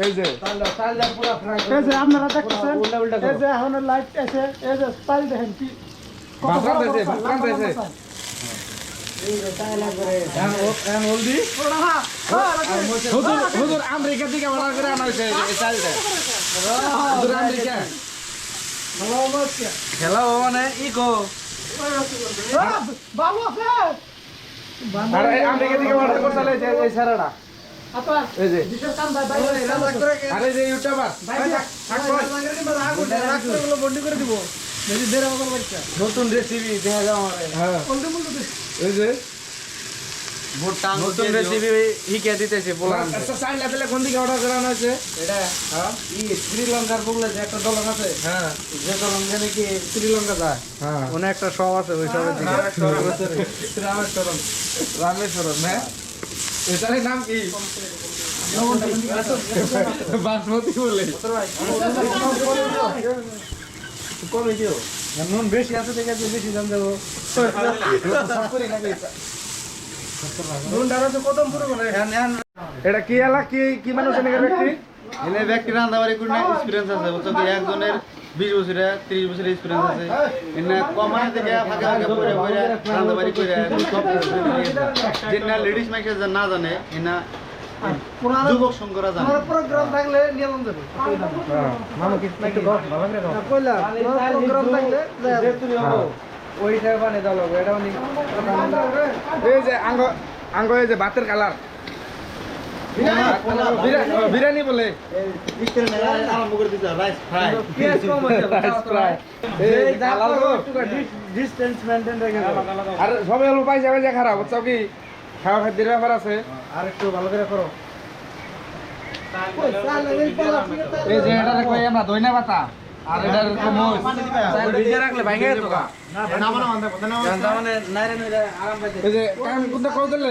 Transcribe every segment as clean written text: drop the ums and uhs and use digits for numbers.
এই যে তাহলে পুরো ফ্রাই এই যে আপনারা দেখতেছেন উল্টা উল্টা এই যে এখন লাইট এসে এই যে স্টাইল দেখেন কি কত বাসার বড় দেশে, বড় বুকরাম style, দেশে। লম্বা style। এই যে তাহলে করে এখন হলদি হ্যাঁ, হ্যাঁ, হুজুর আমেরিকা থেকে অর্ডার করে আনা হয়েছে এই চালটা হুজুর আমেরিকা ভালো অবস্থা। খেলা মানে ইকো বাবু আছে আর এই আমেরিকা থেকে অর্ডার করতে হলে এই সারাটা আচ্ছা এই যে বিশেষ কাম ভাই ভাই আরে যে ইউটিউবার বন্ডি করে দিব যদি দেড় বছর বাচ্চা নতুন রেসিপি দেখা যাও আমারে হ্যাঁ বলতে বলতে দিস এই যে নতুন রেসিপি হিকে দিতেছে বললাম আচ্ছা চাইল লেভেলে কোন দিকে অর্ডার করানো হয়েছে এটা হ্যাঁ ই শ্রীলঙ্কার বললে যে একটা দলন আছে হ্যাঁ যে দলন জানে কি শ্রীলঙ্কা যায় হ্যাঁ অনেক একটা শপ আছে ওই শপের দিকে রামেশ্বরম হ্যাঁ এটার নাম কি বাসমতি বলে কমে দিও নুন বেশি আছে দেখে বেশি দাম দেবো নুন ডারা তো কত পুরো বলে এটা কি এলা কি কি মানুষ ব্যক্তি এনে ব্যক্তি রান্দাবাড়ি করে এক্সপিরিয়েন্স আছে বুঝছো কি একজনের 20 বছরের 30 বছরের এক্সপিরিয়েন্স আছে এনে কমানে থেকে ফাঁকে ফাঁকে পড়ে পড়ে রান্দাবাড়ি করে সব যেনা লেডিস মাইকে না জানে এনা যুবক সংঘরা জানে আমার প্রোগ্রাম থাকলে নিয়ে লম দেব মামা কি একটু দাও ভালো করে দাও কইলা প্রোগ্রাম থাকলে যে তুমি হবো ওইটা বানিয়ে দাও লোক এটা মানে এই যে আঙ্গ এই যে ভাতের কালার বিরিয়ানি বলে ইস্তের মেলা আরম্ভ করে দিতে রাইস ফ্রাই পেঁয়াজ কম আছে রাইস ফ্রাই এই কালার ডিসটেন্স মেইনটেইন রেখে দাও আর সবাই হলো পাইছে পাইছে খারাপ বুঝছো কি খাওয়া খাদ্যের ব্যাপার আছে আর একটু ভালো করে করো এই যে এটা কই আমরা দইনা পাতা আর এটার মরিচ চাল ভিজে রাখলে ভাঙে যেত গা নামানো আনতে কথা না জানতা মানে নাইরে নইরে আরাম পাইতে এই যে কাম কোনটা কই দিলে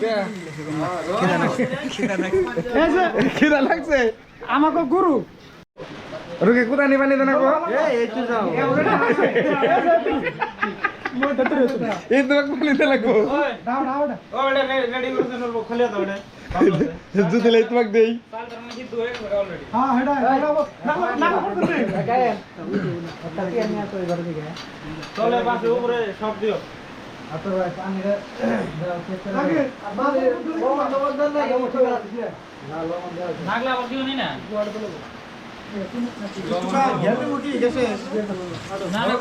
কে এই যে খিদা লাগছে আমাকে গুরু রুকে কোথা নিবা নি দেনা কো এই তো যাও এই তো পানি দে লাগবো দাও দাও দাও ও এটা রেডি করতে নরবো খুলে দাও এটা যদি লাই তোমাক দেই হ্যাঁ হেডা না করতে দে গায়ে তাকি আমি তো এবার দিকে চলে পাশে উপরে সব দিও আতো ভাই পানি রে দাও চেক করে আগে বাবা বন্ধ না উঠে নাগলা আবার দিও নি না হেলতে মুটি গেছে না না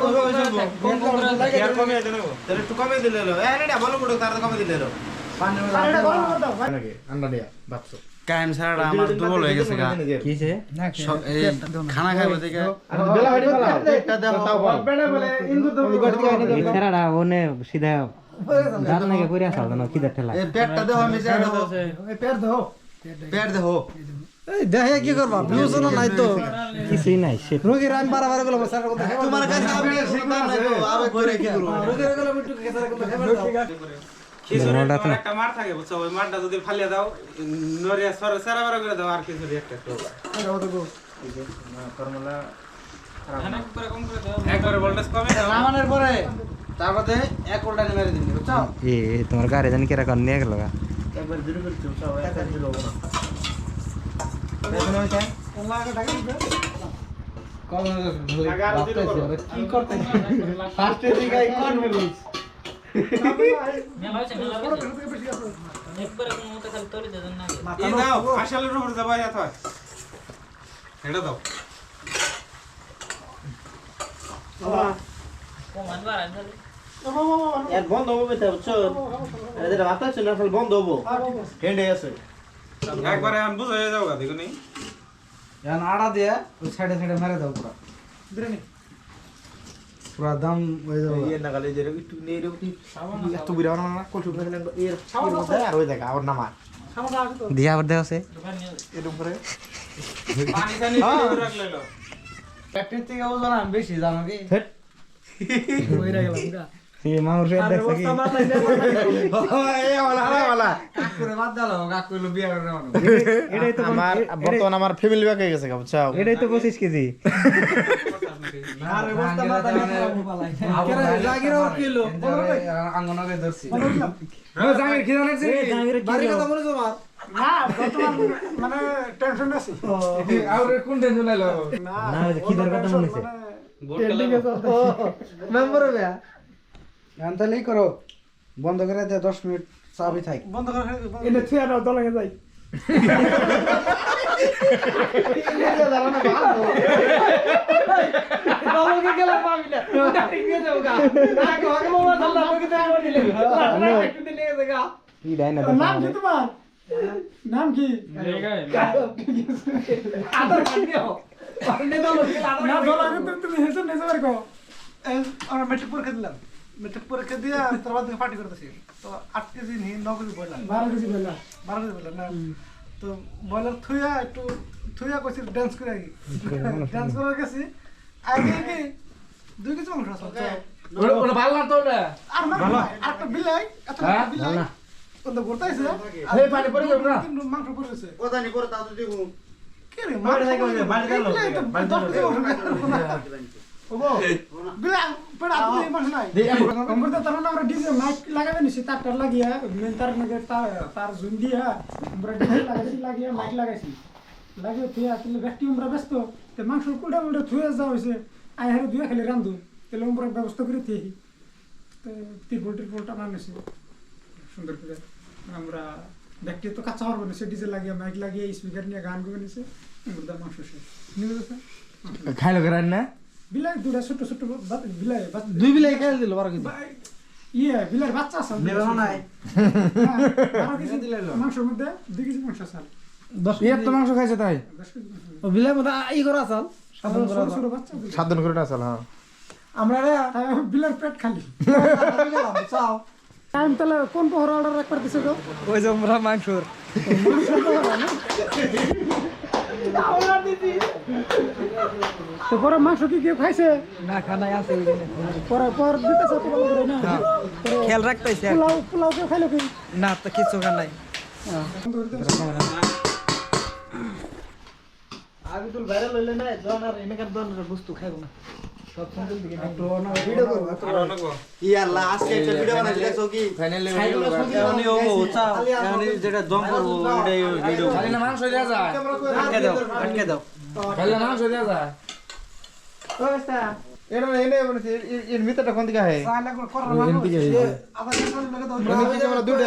কম করে লাগে আর কমে আছে না তাহলে একটু কমে দিলে হলো এই না ভালো বড় তার কমে দিলে হলো এটা গরম করে দাও নাকি আন্ডা দিয়া বাপসো কাইম ছাড়া আমার দুর্বল হয়ে গেছে গা কিছে এই খানা খাইবো দেখে বেলা হইনি বেলা একটা দেখো তাও বল বেলা বলে ইন্দু তো ছেড়াটা ওনে সিধা দাঁত নাকি কইরা আসাল না কি দেখলা এই পেটটা দেখো আমি যা দেখো এই পের দাও পেট দেখো এই দেখে কি করবা ভিউজ নাই তো কিছুই নাই সে রোগীর আমি বারবার গেলাম স্যার কথা তোমার কাছে আমি শিখতাম না তো আবে করে কি করব রোগীর গেলাম একটু স্যার কথা খাবার দাও একটা মার থাকে বুঝছো ওই মারটা যদি ফালিয়ে দাও নরিয়া সারা বারা করে দাও আর কিছু একটা একবারে ভোল্টেজ কমে দাও নামানোর পরে তারপরে এক উল্টা মেরে দিবি বুঝছো এ তোমার গাড়ি জানি কেরা কর নিয়ে গেল একবার জিরো করে দিও সব একবার জিরো হবে না কি করতে ফার্স্ট দিকে কনফিডেন্স মেলা হইছে মেলা হইছে একবারে কোন মতে খালি তরি দেন না এই দাও আসলের উপর যাবা এত এটা দাও কম আনবার আনলে এর বন্ধ হবে তো বুঝছো এদের বাতা ছিল না বন্ধ হবো হেন্ডে আছে একবারে আমি বুঝে যাও গা দেখো নি এখন আড়া দিয়ে ওই সাইডে সাইডে মেরে দাও পুরো পুরো দাম হয়ে যাবে এই নাগালে যে একটু নেই রে এত বিরান না কল শুনে গেলেন এর মধ্যে আর ওই জায়গা আর নামা দিয়া আবার দেওছে এর উপরে পানি টানি রাখলে লো প্র্যাকটিস থেকে ওজন আমি বেশি জানো কি কইরা গেলাম গা এই মাউর রেড দেখছে কি এই ওলা ওলা কাকুরে বাদ দাও কাকুলো বিয়া করে নাও এটাই তো আমার বর্তমানে আমার ফ্যামিলি ব্যাক হয়ে গেছে বুঝছো এটাই তো 25 কেজি আরে বস্তা মাথা নিয়ে লাগির আর কিলো আঙ্গনকে ধরছি জাঙ্গির খিদা লাগছে বাড়ি কথা মনে তোমার না বর্তমান মানে টেনশন আছে আর কোন টেনশন আইলো না না খিদার কথা মনে হইছে মেম্বার হবে এখন তাহলেই করো বন্ধ করে দে 10 মিনিট চাবি থাক বন্ধ করে এনে থিয়া দাও দলে যাই দলকে গেলাম পাবি না ঠিক নিয়ে যাও গা না কো মোবাইল ধরলা তোকে তো আমার দিলে একটু দিলে গা কি ডাই না নাম কি তোমার নাম কি আদর কাটিও পারলে দলকে না দলে তুমি হেসে নেজে বারে কো আমরা মেট্রিক পরীক্ষা দিলাম মেট্রিক পরীক্ষা দিয়ে তারপর থেকে পার্টি করতেছি তো 8 কেজি নি 9 কেজি বইলা 12 কেজি বইলা না তো বয়লার থুয়া একটু থুয়া কইছি ডান্স করে আগে ডান্স করে গেছি আগে কি 2 কেজি মাংস আছে ওটা ভালো না তো ওটা আর ভালো একটা বিলাই এত হ্যাঁ? বিলাই কোন তো ঘুরতাইছে এই পানি পড়ে যাবে না মাংস পড়েছে কথা নি করে তাও তো দেখো কি রে মাংস বাড়ি গেল বিলাই পড়া তুমি মাংস নাই আমরা তো তখন আমরা ডিজে মাইক লাগাবে নিছি তারটা লাগিয়া মেন তার নাকি তার জুন দিয়া আমরা ডিজে লাগিয়া মাইক লাগাইছি লাগিয়ে থুয়া তাহলে ব্যক্তি আমরা ব্যস্ত তে মাংস কুড়া উড়ে থুয়া যাওয়া হয়েছে আই হারে দুয়া খালি রান্ধু তাহলে আমরা ব্যবস্থা করে থুই তো তিরপলটা মানেছি সুন্দর করে আমরা ব্যক্তি তো কাঁচা হওয়ার বলেছে ডিজে লাগিয়ে মাইক লাগিয়ে স্পিকার নিয়ে গান করে নিছে আমরা মাংস শেষ নিয়ে গেছে খাইলো করেন না বিলাই দুটা ছোট ছোট বিলাই দুই বিলাই খাই দিল 12 কেজি ইয়ে বিলাই বাচ্চা আছে নেবানো নাই 12 কেজি মাংসের মধ্যে 2 কেজি মাংস আছে 10 এত মাংস খাইছে তাই 10 কেজি মাংস ও বিলাই মধ্যে ই করা আছে সাধারণ ছোট বাচ্চা সাধন করে না চাল হ্যাঁ আমরা রে বিলার পেট খালি গেলাম চাও টাইম তাহলে কোন পহর অর্ডার রাখবার দিছে তো ওই যে আমরা মাংসর তো পরে মাংস কি কেউ খাইছে না খানাই আছে পরে পর দিতে চাতে ভালো করে না খেয়াল রাখতেছি পোলাও কেউ খাইলো কি না তো কিছু খানাই আগে তো ভাইরাল হইলে না জন আর এনেকার দনের বস্তু খাইবো না সব সুন্দর দিকে একটু ভিডিও করব ইয়াল্লা আজকে একটা ভিডিও বানাইছি দেখছো কি ফাইনালি এখনই ও চা এখনই যেটা দম করবো এটাই ভিডিও খালি না মাংস দেয়া যায় আটকে দাও খালি না মাংস দেয়া যায় এটা এনে বলেছে এর ভিতরটা কোন দিকে হয় চাইলে করার মানে আবার লাগে দাও দুটো